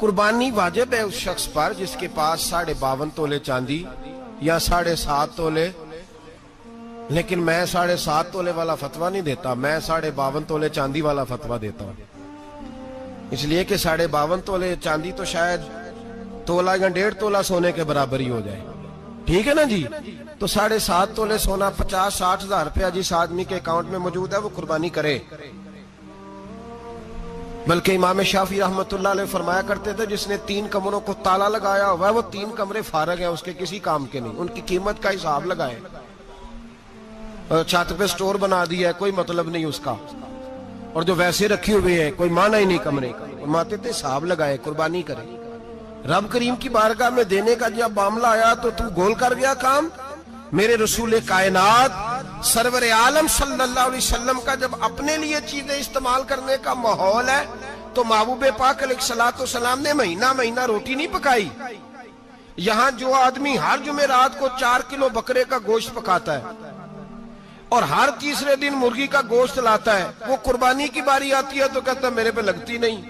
قربانی واجب ہے اس شخص پر جس کے پاس 52.5 تولے چاندی یا 7.5 تولے، لیکن میں 7.5 تولے والا فتویٰ نہیں دیتا، میں 52.5 تولے چاندی والا فتویٰ دیتا ہوں، اس لیے کہ 52.5 تولے چاندی تو شاید تولہ یا 1.5 تولہ سونے کے برابر ہی ہو جائے، ٹھیک ہے نا جی؟ تو 7.5 تولے سونا 50-60 ہزار روپیہ جس آدمی کے اکاؤنٹ میں موجود ہے وہ قربانی کرے۔ بلکہ امام شافعی رحمۃ اللہ علیہ فرمایا کرتے تھے جس نے 3 کمروں کو تالا لگایا ہوا ہے وہ 3 کمرے فارغ ہیں، اس کے کسی کام کے نہیں، ان کی قیمت کا حساب لگائے، چھت پہ سٹور بنا دیا ہے کوئی مطلب نہیں اس کا، اور جو ویسے رکھی ہوئے ہیں کوئی معنی ہی نہیں کمرے کا، فرماتے تھے حساب لگائے قربانی کرے۔ رب کریم کی بارگاہ میں دینے کا جب معاملہ آیا تو تو گول کر گیا کام۔ میرے رسول کائنات سرور عالم صلی اللہ علیہ وسلم کا جب اپنے لیے چیزیں استعمال کرنے کا ماحول ہے تو محبوب پاک علیہ الصلوۃ والسلام نے مہینہ روٹی نہیں پکائی۔ یہاں جو آدمی ہر جمعرات کو 4 کلو بکرے کا گوشت پکاتا ہے اور ہر تیسرے دن مرغی کا گوشت لاتا ہے، وہ قربانی کی باری آتی ہے تو کہتا ہے میرے پہ لگتی نہیں،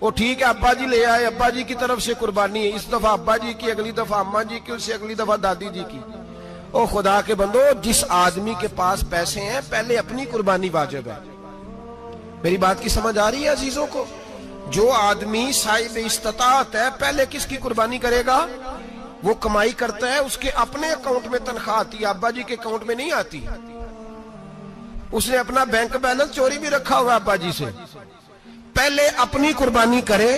وہ ٹھیک ہے ابا جی لے آئے، ابا جی کی طرف سے قربانی ہے، اس دفعہ ابا جی کی، اگلی دفعہ اماں جی کی، اس سے اگلی دفعہ دادی جی کی۔ او خدا کے بندو، جس آدمی کے پاس پیسے ہیں پہلے اپنی قربانی واجب ہے۔ میری بات کی سمجھ آ رہی ہے عزیزوں کو؟ جو آدمی صاحب استطاعت ہے پہلے کس کی قربانی کرے گا؟ وہ کمائی کرتا ہے، اس کے اپنے اکاؤنٹ میں تنخواہ آتی ہے، ابا جی کے اکاؤنٹ میں نہیں آتی، اس نے اپنا بینک بیلنس چوری بھی رکھا ہوا ابا جی سے۔ پہلے اپنی قربانی کرے،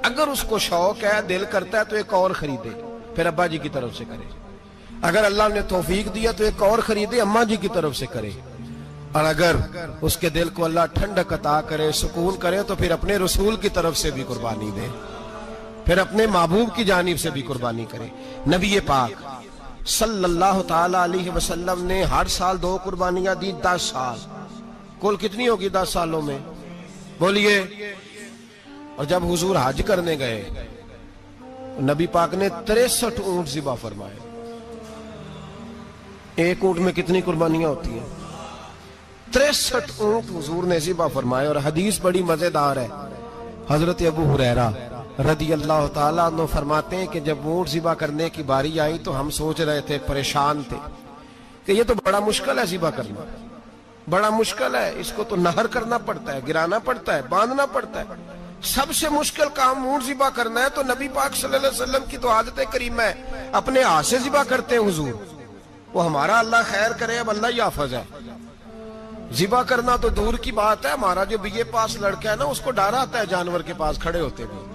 اگر اس کو شوق ہے، دل کرتا ہے تو ایک اور خریدے، پھر ابا جی کی طرف سے کرے، اگر اللہ نے توفیق دیا تو ایک اور خریدے، اماں جی کی طرف سے کرے، اور اگر اس کے دل کو اللہ ٹھنڈک عطا کرے، سکون کرے تو پھر اپنے رسول کی طرف سے بھی قربانی دے، پھر اپنے محبوب کی جانب سے بھی قربانی کرے۔ نبی پاک صلی اللہ تعالی علیہ وسلم نے ہر سال 2 قربانیاں دی، 10 سال، کل کتنی ہوگی 10 سالوں میں؟ بولیے۔ اور جب حضور حج کرنے گئے نبی پاک نے 63 اونٹ ذبح فرمائے۔ ایک اونٹ میں کتنی قربانیاں ہوتی ہیں؟ 63 اونٹ حضور نے ذبح فرمائے۔ اور حدیث بڑی مزیدار ہے، حضرت ابو ہریرہ رضی اللہ تعالیٰ عنہ فرماتے ہیں کہ جب اونٹ ذبح کرنے کی باری آئی تو ہم سوچ رہے تھے، پریشان تھے کہ یہ تو بڑا مشکل ہے ذبح کرنا، بڑا مشکل ہے، اس کو تو نہر کرنا پڑتا ہے، گرانا پڑتا ہے، باندھنا پڑتا ہے، سب سے مشکل کام اونٹ ذبح کرنا ہے۔ تو نبی پاک صلی اللہ علیہ وسلم کی تو عادت کریمہ ہے، اپنے ہاتھ سے ذبح کرتے ہیں حضور، وہ ہمارا اللہ خیر کرے، اب اللہ ہی حافظ ہے۔ ذبح کرنا تو دور کی بات ہے، ہمارا جو BA پاس لڑکا ہے نا اس کو ڈر آتا ہے جانور کے پاس کھڑے ہوتے ہوئے،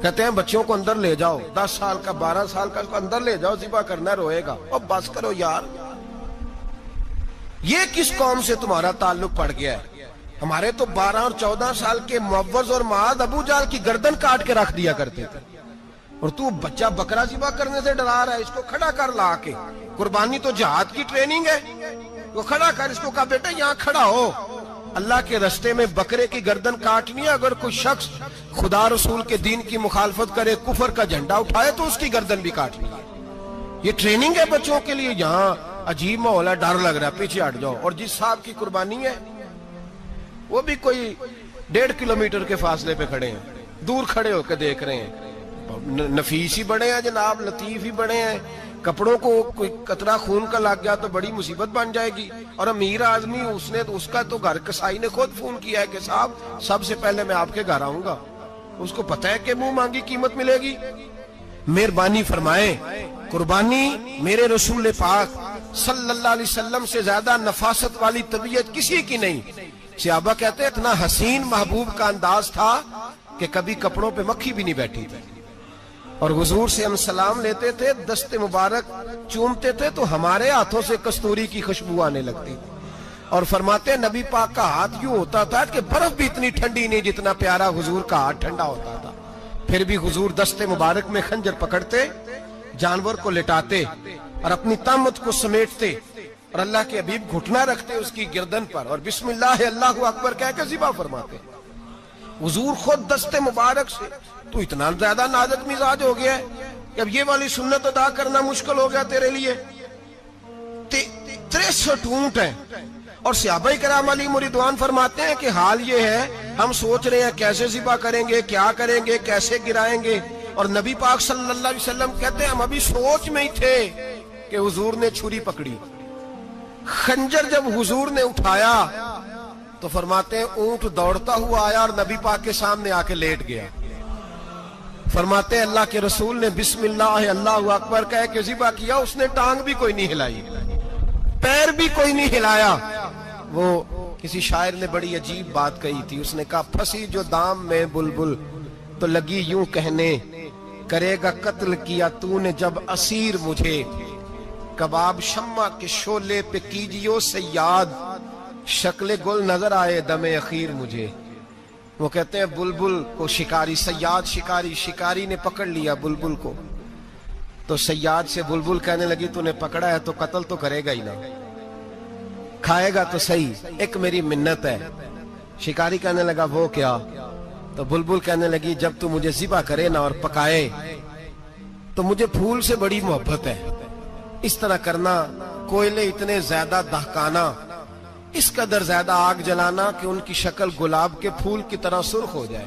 کہتے ہیں بچوں کو اندر لے جاؤ، 10 سال کا 12 سال کا اس کو اندر لے جاؤ، ذبح کرنا، روئے گا۔ اور بس کرو یار، یہ کس قوم سے تمہارا تعلق پڑ گیا ہے؟ ہمارے تو 12 اور 14 سال کے معوذ اور معاذ ابو جہل کی گردن کاٹ کے رکھ دیا کرتے تھے، اور تو بچہ بکرا ذبح کرنے سے ڈرا رہا ہے، اس کو کھڑا کر لا کے۔ قربانی تو جہاد کی ٹریننگ ہے، وہ کھڑا کر، اس کو کہا بیٹا یہاں کھڑا ہو، اللہ کے رستے میں بکرے کی گردن کاٹنی ہے، اگر کوئی شخص خدا رسول کے دین کی مخالفت کرے، کفر کا جھنڈا اٹھائے تو اس کی گردن بھی کاٹنی ہے۔ یہ ٹریننگ ہے بچوں کے لیے۔ یہاں عجیب ماحول ہے، ڈر لگ رہا ہے، پیچھے ہٹ جاؤ۔ اور جس صاحب کی قربانی ہے وہ بھی کوئی 1.5 کلومیٹر کے فاصلے پہ کھڑے ہیں، دور کھڑے ہو کے دیکھ رہے ہیں، نفیس ہی بڑے ہیں جناب، لطیف ہی بڑے ہیں، کپڑوں کو کوئی قطرہ خون کا لگ گیا تو بڑی مصیبت بن جائے گی۔ اور امیر آدمی اس کا تو گھر کسائی نے خود فون کیا ہے کہ صاحب سب سے پہلے میں آپ کے گھر آؤں گا، اس کو پتہ ہے کہ منہ مانگی قیمت ملے گی۔ مہربانی فرمائیں، قربانی میرے رسول پاک صلی اللہ علیہ وسلم سے زیادہ نفاست والی طبیعت کسی کی نہیں۔ صحابہ کہتے ہیں اتنا حسین محبوب کا انداز تھا کہ کبھی کپڑوں پہ مکھی بھی نہیں بیٹھی تھی، اور حضور سے ہم سلام لیتے تھے، دست مبارک چومتے تھے تو ہمارے ہاتھوں سے کستوری کی خوشبو آنے لگتی تھی، اور فرماتے نبی پاک کا ہاتھ یوں ہوتا تھا کہ برف بھی اتنی ٹھنڈی نہیں جتنا پیارا حضور کا ہاتھ ٹھنڈا ہوتا تھا۔ پھر بھی حضور دست مبارک میں خنجر پکڑتے، جانور کو لٹاتے اور اپنی طامت کو سمیٹتے، اور اللہ کے حبیب گھٹنا رکھتے اس کی گردن پر، اور بسم اللہ اللہ اکبر کہہ کے ذبح فرماتے۔ حضور خود دست مبارک سے، تو اتنا زیادہ نازک مزاج ہو گیا ہے کہ اب یہ والی سنت ادا کرنا مشکل ہو گیا تیرے لیے۔ 63 اونٹ ہیں، اور صحابہ کرام علیہم رضوان فرماتے ہیں کہ حال یہ ہے ہم سوچ رہے ہیں کیسے ذبح کریں گے، کیا کریں گے، کیسے گرائیں گے، اور نبی پاک صلی اللہ علیہ وسلم کہتے ہیں ہم ابھی سوچ میں ہی تھے کہ حضور نے چھری پکڑی، خنجر جب حضور نے اٹھایا تو فرماتے ہیں اونٹ دوڑتا ہوا آیا اور نبی پاک کے سامنے آ کے لیٹ گیا۔ فرماتے ہیں اللہ کے رسول نے بسم اللہ اللہ اکبر کہہ کے ذبح کیا، اس نے ٹانگ بھی کوئی نہیں ہلائی، پیر بھی کوئی نہیں ہلایا۔ وہ کسی شاعر نے بڑی عجیب بات کہی تھی، اس نے کہا پھنسی جو دام میں بلبل تو لگی یوں کہنے، کرے گا قتل کیا تو نے جب اسیر مجھے، کباب شمع کے شعلے پہ کیجیو صیاد، شکل گل نظر آئے دم اخیر مجھے۔ وہ کہتے ہیں بلبل کو شکاری، صیاد شکاری نے پکڑ لیا بلبل کو، تو صیاد سے بلبل کہنے لگی تو نے پکڑا ہے تو قتل تو کرے گا ہی نا، کھائے گا تو صحیح، ایک میری منت ہے۔ شکاری کہنے لگا وہ کیا؟ تو بلبل کہنے لگی جب تو مجھے ذبح کرے نا اور پکائے تو مجھے پھول سے بڑی محبت ہے، اس طرح کرنا، کوئلے اتنے زیادہ دہکانا، اس قدر زیادہ آگ جلانا کہ ان کی شکل گلاب کے پھول کی طرح سرخ ہو جائے،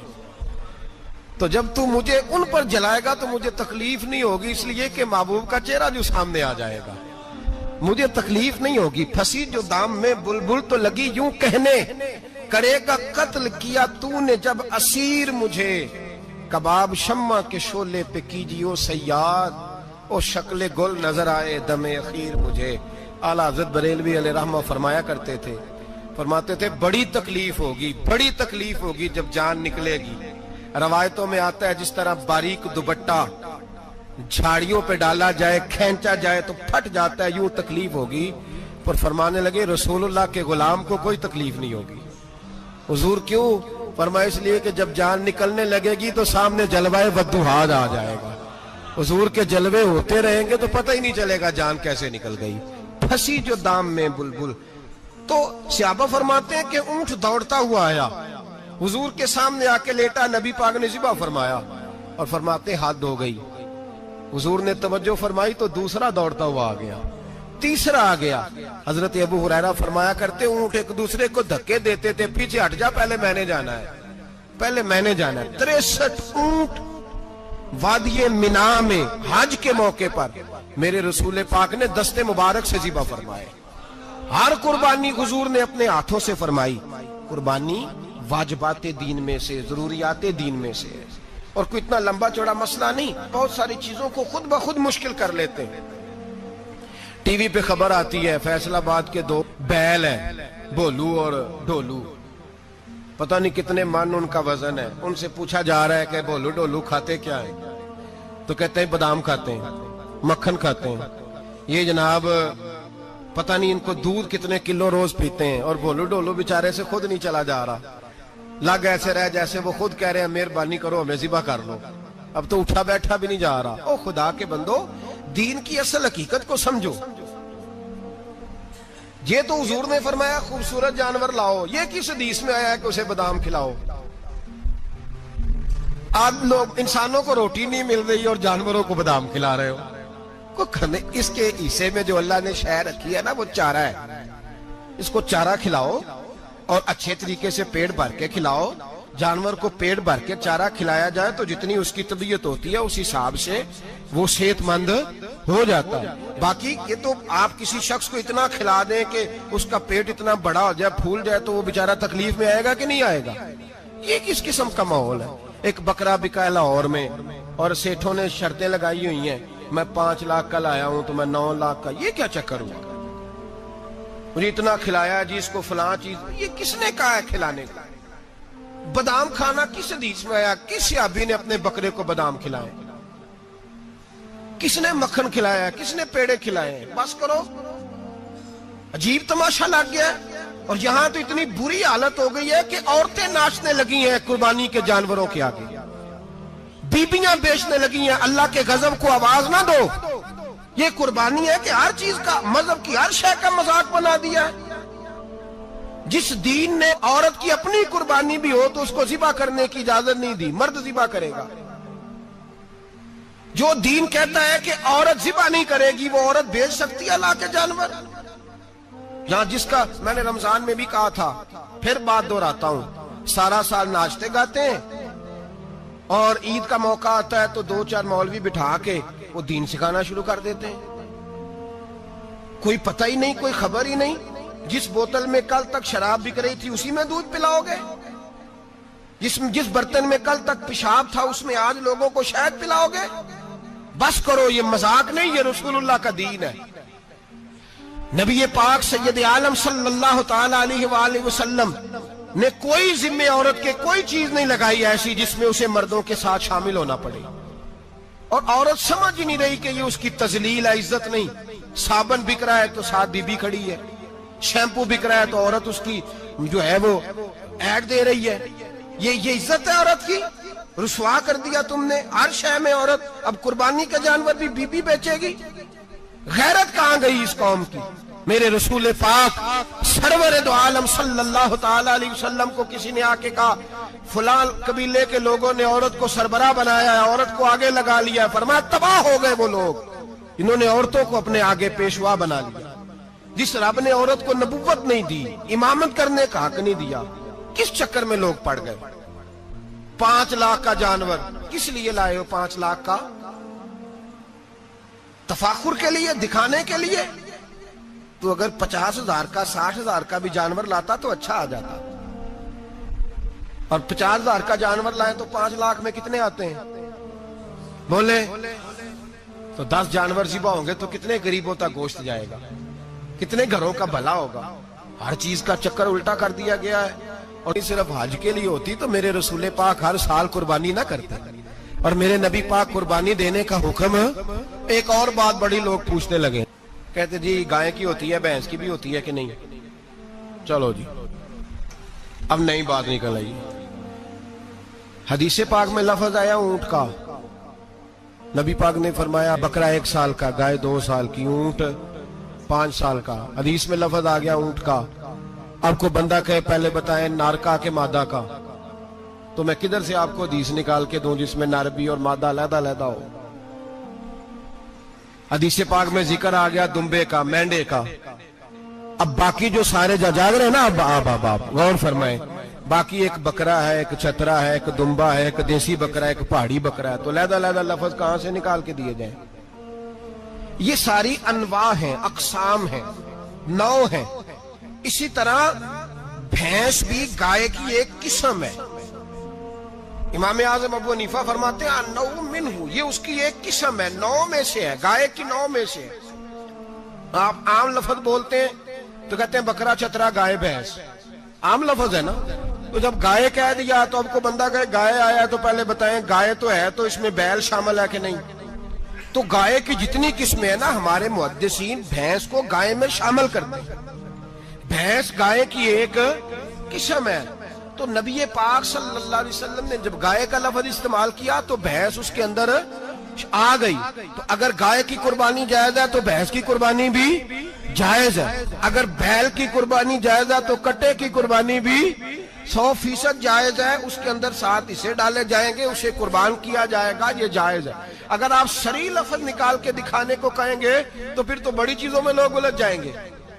تو جب تو مجھے ان پر جلائے گا تو مجھے تکلیف نہیں ہوگی، اس لیے کہ محبوب کا چہرہ جو سامنے آ جائے گا مجھے تکلیف نہیں ہوگی۔ پھنسی جو دام میں بلبل تو لگی یوں کہنے، کرے گا قتل کیا تو نے جب اسیر مجھے، کباب شمع کے شعلے پہ کیجیو صیاد، او شکل گل نظر آئے دم اخیر مجھے۔ اعلیٰ حضرت بریلوی علیہ رحمہ فرمایا کرتے تھے، فرماتے تھے بڑی تکلیف ہوگی جب جان نکلے گی۔ روایتوں میں آتا ہے جس طرح باریک دوپٹہ جھاڑیوں پہ ڈالا جائے، کھینچا جائے تو پھٹ جاتا ہے، یوں تکلیف ہوگی۔ پر فرمانے لگے رسول اللہ کے غلام کو کوئی تکلیف نہیں ہوگی۔ حضور کیوں؟ فرمایا اس لیے کہ جب جان نکلنے لگے گی تو سامنے جلوہ وضحاج آ جائے گا، حضور کے جلوے ہوتے رہیں گے تو پتہ ہی نہیں چلے گا جان کیسے نکل گئی۔ پھنسی جو دام میں بلبل، تو صحابہ فرماتے ہیں کہ اونٹ دوڑتا ہوا آیا، حضور کے سامنے آ کے لیٹا، نبی پاک نے ذبح فرمایا اور فرماتے حد ہو گئی۔ حضور نے توجہ فرمائی تو دوسرا دوڑتا ہوا آ گیا، تیسرا آ گیا۔ حضرت ابو ہریرہ فرمایا کرتے اونٹ ایک دوسرے کو دھکے دیتے تھے، پیچھے ہٹ جا، پہلے میں نے جانا ہے، پہلے میں نے جانا ہے۔ 63 اونٹ وادی مینا میں حج کے موقع پر میرے رسول پاک نے دست مبارک سے ذبح فرمائے۔ ہر قربانی حضور نے اپنے ہاتھوں سے فرمائی۔ قربانی واجبات دین میں سے، ضروریات دین میں سے، اور کوئی اتنا لمبا چوڑا مسئلہ نہیں، بہت ساری چیزوں کو خود بخود مشکل کر لیتے ہیں۔ ٹی وی پہ خبر آتی ہے فیصل آباد کے 2 بیل ہیں، بولو اور ڈولو، پتہ نہیں کتنے من ان کا وزن ہے۔ ان سے پوچھا جا رہا ہے کہ بولو ڈولو کھاتے کیا ہیں؟ تو کہتے ہیں بادام کھاتے ہیں، مکھن کھاتے ہیں۔ یہ جناب پتہ نہیں ان کو دودھ کتنے کلو روز پیتے ہیں، اور بولو ڈولو بیچارے سے خود نہیں چلا جا رہا، لگ ایسے رہ جیسے وہ خود کہہ رہے ہیں مہربانی کرو ہمیں ذبح کر لو، اب تو اٹھا بیٹھا بھی نہیں جا رہا۔ او خدا کے بندو، دین کی اصل حقیقت کو سمجھو۔ یہ تو حضور نے فرمایا خوبصورت جانور لاؤ، یہ کس حدیث میں آیا ہے کہ اسے بادام کھلاؤ؟ آپ لوگ انسانوں کو روٹی نہیں مل رہی اور جانوروں کو بادام کھلا رہے ہو۔ اس کے حصے میں جو اللہ نے شے رکھی ہے نا وہ چارہ ہے، اس کو چارہ کھلاؤ اور اچھے طریقے سے پیٹ بھر کے کھلاؤ۔ جانور کو پیٹ بھر کے چارہ کھلایا جائے تو جتنی اس کی طبیعت ہوتی ہے اس حساب سے وہ صحت مند ہو جاتا ہے۔ باقی یہ تو آپ کسی شخص کو اتنا کھلا دیں کہ اس کا پیٹ اتنا بڑا ہو جائے، پھول جائے، تو وہ بیچارہ تکلیف میں آئے گا کہ نہیں آئے گا؟ یہ کس قسم کا ماحول ہے؟ ایک بکرا بکا لاہور میں اور سیٹھوں نے شرطیں لگائی ہوئی ہیں، میں 5 لاکھ کا لایا ہوں تو میں 9 لاکھ کا۔ یہ کیا چکر ہوا؟ مجھے اتنا کھلایا جی، اس کو فلاں چیز، یہ کس نے کہا ہے کھلانے کا؟ بادام کھانا کس حدیث میں آیا؟ کس صحابی نے اپنے بکرے کو بادام کھلائے؟ کس نے مکھن کھلایا؟ کس نے پیڑے کھلائے؟ بس کرو، عجیب تماشا لگ گیا۔ اور یہاں تو اتنی بری حالت ہو گئی ہے کہ عورتیں ناچنے لگی ہیں قربانی کے جانوروں کے آگے، بیبیاں بیچنے لگی ہیں۔ اللہ کے غضب کو آواز نہ دو۔ یہ قربانی ہے کہ ہر چیز کا، مذہب کی ہر شے کا مذاق بنا دیا ہے۔ جس دین نے عورت کی اپنی قربانی بھی ہو تو اس کو ذبح کرنے کی اجازت نہیں دی، مرد ذبح کرے گا۔ جو دین کہتا ہے کہ عورت ذبح نہیں کرے گی، وہ عورت بیچ سکتی ہے اللہ کے جانور؟ یہاں جس کا میں نے رمضان میں بھی کہا تھا، پھر بات دہراتا ہوں، سارا سال ناچتے گاتے ہیں اور عید کا موقع آتا ہے تو 2-4 مولوی بٹھا کے وہ دین سکھانا شروع کر دیتے ہیں۔ کوئی پتہ ہی نہیں، کوئی خبر ہی نہیں۔ جس بوتل میں کل تک شراب بک رہی تھی اسی میں دودھ پلاؤ گے؟ جس برتن میں کل تک پیشاب تھا اس میں آج لوگوں کو شہد پلاؤ گے؟ بس کرو، یہ مذاق نہیں، یہ رسول اللہ کا دین ہے۔ نبی پاک سید عالم صلی اللہ تعالی علیہ وآلہ وسلم نے کوئی ذمہ عورت کے کوئی چیز نہیں لگائی ایسی جس میں اسے مردوں کے ساتھ شامل ہونا پڑے، اور عورت سمجھ ہی نہیں رہی کہ یہ اس کی تذلیل ہے، عزت نہیں۔ صابن بک رہا ہے تو ساتھ بی بی کھڑی ہے، شیمپو بک رہا ہے تو عورت اس کی جو ہے وہ ایڈ دے رہی ہے۔ یہ عزت ہے عورت کی؟ رسوا کر دیا تم نے ہر شے میں عورت۔ اب قربانی کا جانور بھی بی بی بیچے گی؟ غیرت کہاں گئی اس قوم کی؟ میرے رسول پاک سرور دو عالم صلی اللہ تعالی علیہ وسلم کو کسی نے آ کے کہا فلاں قبیلے کے لوگوں نے عورت کو سربراہ بنایا ہے، عورت کو آگے لگا لیا ہے، فرمایا تباہ ہو گئے وہ لوگ، انہوں نے عورتوں کو اپنے آگے پیشوا بنا لیا۔ جس رب نے عورت کو نبوت نہیں دی، امامت کرنے کا حق نہیں دیا، کس چکر میں لوگ پڑ گئے؟ 5 لاکھ کا جانور کس لیے لائے ہو؟ 5 لاکھ کا تفاخر کے لیے، دکھانے کے لیے؟ تو اگر 50,000 کا 60,000 کا بھی جانور لاتا تو اچھا آ جاتا، اور 50,000 کا جانور لائے تو 5 لاکھ میں کتنے آتے ہیں بولے؟ تو 10 جانور ذبح ہوں گے تو کتنے غریبوں تک گوشت جائے گا، کتنے گھروں کا بھلا ہوگا؟ ہر چیز کا چکر الٹا کر دیا گیا ہے۔ اور صرف حج کے لیے ہوتی تو میرے رسول پاک ہر سال قربانی نہ کرتے، اور میرے نبی پاک قربانی دینے کا حکم۔ ایک اور بات بڑی لوگ پوچھنے لگے، کہتے جی گائے کی ہوتی ہے، بھینس کی بھی ہوتی ہے کہ نہیں؟ چلو جی اب نئی بات نکل آئی۔ حدیث پاک میں لفظ آیا اونٹ کا، نبی پاک نے فرمایا بکرا 1 سال کا، گائے 2 سال کی، اونٹ 5 سال کا۔ حدیث میں لفظ آ گیا اونٹ کا۔ اب کو بندہ کہے پہلے بتائیں نارکا کے مادہ کا، تو میں کدھر سے آپ کو حدیث نکال کے دوں جس میں نر بھی اور مادہ علیحدہ علیحدہ ہو؟ حدیث پاک میں ذکر آ گیا دمبے کا، مینڈے کا۔ اب باقی جو سارے جاگ رہے ہیں نا، اب غور فرمائیں، باقی ایک بکرا ہے، ایک چترا ہے، ایک دمبا ہے، ایک دیسی بکرا ہے، ایک پہاڑی بکرا ہے، تو علیحدہ علیحدہ لفظ کہاں سے نکال کے دیے جائیں؟ یہ ساری انواع ہیں، اقسام ہیں، نوع ہیں۔ اسی طرح بھینس بھی گائے کی ایک قسم ہے۔ امام اعظم ابو حنیفہ فرماتے ہیں نوع منہ، یہ اس کی ایک قسم ہے، نوع میں سے ہے، گائے کی نوع میں سے ہے۔ آپ عام لفظ بولتے ہیں تو کہتے ہیں بکرا چترا گائے بھینس، عام لفظ ہے نا۔ تو جب گائے کہہ دیا تو اب کو بندہ کہے گائے آیا تو پہلے بتائیں گائے تو ہے تو اس میں بیل شامل ہے کہ نہیں؟ تو گائے کی جتنی قسمیں ہیں نا، ہمارے محدثین بھینس کو گائے میں شامل کرتے ہیں۔ بھینس گائے کی ایک قسم ہے۔ تو نبی پاک صلی اللہ علیہ وسلم نے جب گائے کا لفظ استعمال کیا تو بھینس اس کے اندر آ گئی۔ تو اگر گائے کی قربانی جائز ہے تو بھینس کی قربانی بھی جائز ہے، اگر بیل کی قربانی جائز ہے تو کٹے کی قربانی بھی 100% جائز ہے۔ اس کے اندر 7 حصے ڈالے جائیں گے، اسے قربان کیا جائے گا، یہ جائز ہے۔ اگر آپ صریح لفظ نکال کے دکھانے کو کہیں گے تو پھر تو بڑی چیزوں میں لوگ الجھ جائیں گے۔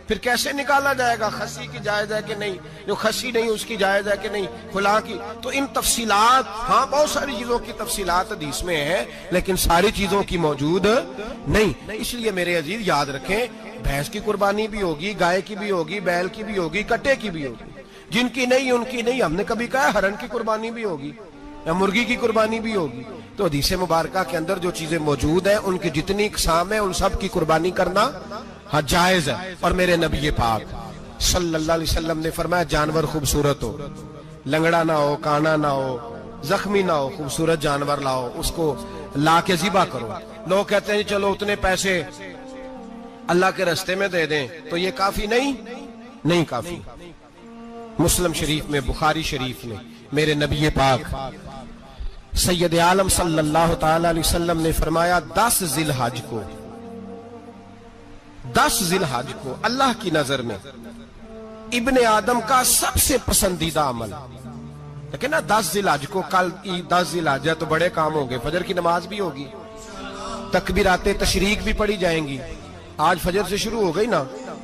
پھر کیسے نکالا جائے گا خسی کی جائز ہے کہ نہیں، جو خسی نہیں اس کی جائز ہے کہ نہیں، فلاں کی؟ تو ان تفصیلات، ہاں بہت ساری چیزوں کی تفصیلات حدیث میں ہیں لیکن ساری چیزوں کی موجود نہیں۔ اس لیے میرے عزیز یاد رکھیں، بھینس کی قربانی بھی ہوگی، گائے کی بھی ہوگی، بیل کی بھی ہوگی، کٹے کی بھی ہوگی۔ جن کی نہیں ان کی نہیں۔ ہم نے کبھی کہا ہرن کی قربانی بھی ہوگی یا مرغی کی قربانی بھی ہوگی؟ تو حدیث مبارکہ کے اندر جو چیزیں موجود ہیں ان کی جتنی اقسام ہیں ان سب کی قربانی کرنا ہاں جائز ہے۔ اور میرے نبی پاک صلی اللہ علیہ وسلم نے فرمایا جانور خوبصورت ہو، لنگڑا نہ ہو، کانا نہ ہو، زخمی نہ ہو، خوبصورت جانور لاؤ، اس کو لا کے ذبح کرو۔ لوگ کہتے ہیں چلو اتنے پیسے اللہ کے راستے میں دے دیں، تو یہ کافی نہیں کافی۔ مسلم شریف میں، بخاری شریف میں میرے نبی پاک سید عالم صلی اللہ تعالی علیہ وسلم نے فرمایا 10 ذی الحج کو اللہ کی نظر میں ابن آدم کا سب سے پسندیدہ عمل۔ لیکن نا 10 ذی الحج کو، کل 10 ذی الحج ہے تو بڑے کام ہوں گے، فجر کی نماز بھی ہوگی، تکبیرات تشریق بھی پڑھی جائیں گی۔ آج فجر سے شروع ہو گئی نا،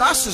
10